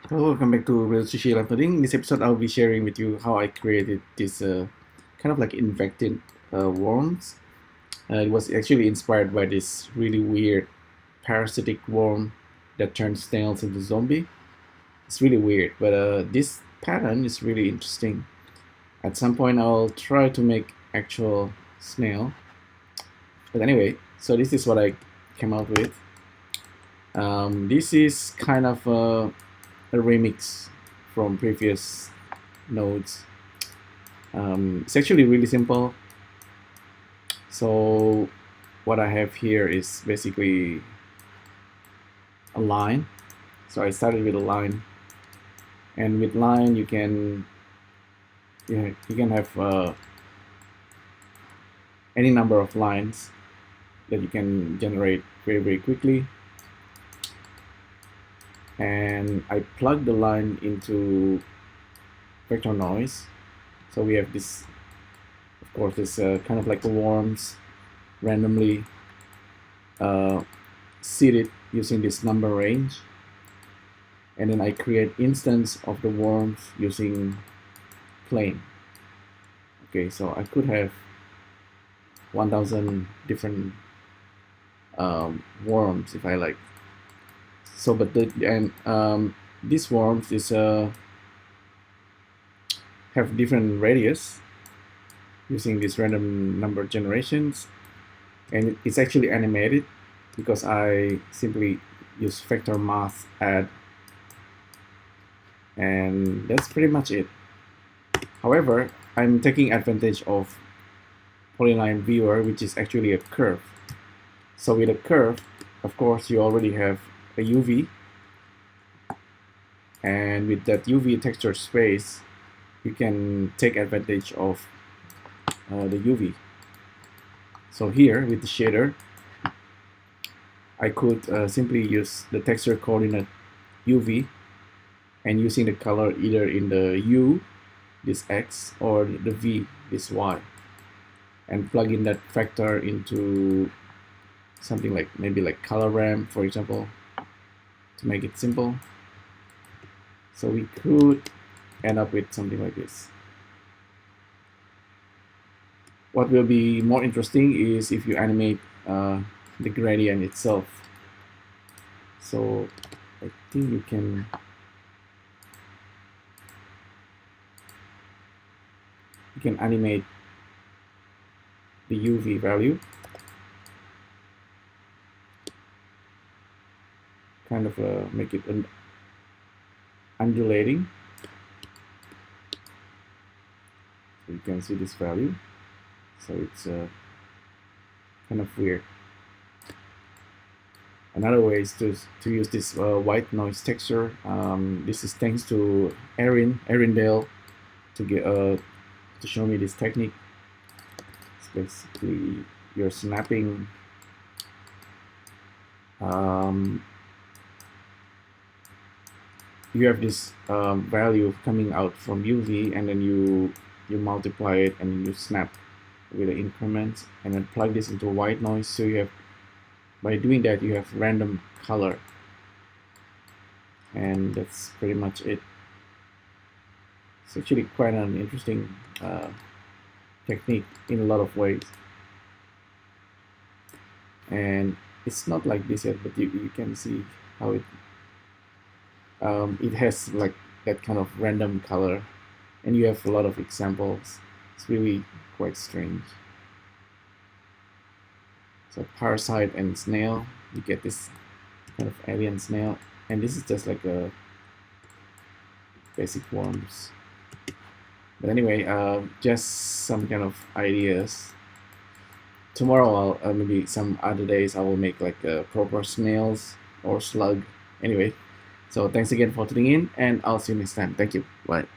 Hello, welcome back to Real Sushi LiveNoding. In this episode, I'll be sharing with you how I created this kind of like infected worms. It was actually inspired by this really weird parasitic worm that turns snails into zombie. It's really weird, but this pattern is really interesting. At some point, I'll try to make actual snail. But anyway, so this is what I came out with. This is kind of a remix from previous nodes. It's actually really simple. So what I have here is basically a line. So I started with a line, and with line you can have any number of lines that you can generate very quickly. And I plug the line into vector noise. So we have this, of course, this kind of like worms randomly seeded using this number range. And then I create instance of the worms using plane. Okay, so I could have 1,000 different worms if I like. So, but these worms is have different radius using these random number generations, and it's actually animated because I simply use vector math add, and that's pretty much it. However, I'm taking advantage of polyline viewer, which is actually a curve. So with a curve, of course, you already have a UV, and with that UV texture space you can take advantage of the UV. So here with the shader I could simply use the texture coordinate UV and using the color either in the U, this X, or the V, this Y, and plug in that vector into something like maybe like color ramp, for example, to make it simple. So we could end up with something like this. What will be more interesting is if you animate the gradient itself. So I think you can animate the UV value, kind of make it undulating. So you can see this value. So it's kind of weird. Another way is to use this white noise texture. This is thanks to Erin Dale to show me this technique. It's basically you're snapping you have this value coming out from UV, and then you multiply it and you snap with the increments, and then plug this into white noise. So you have, by doing that, you have random color, and that's pretty much it. It's actually quite an interesting technique in a lot of ways, and it's not like this yet, but you can see how it has like that kind of random color, and you have a lot of examples. It's really quite strange. So parasite and snail, you get this kind of alien snail, and this is just like a basic worms. But anyway, just some kind of ideas. Tomorrow I'll maybe some other days I will make like proper snails or slug. Anyway, so thanks again for tuning in, and I'll see you next time. Thank you. Bye.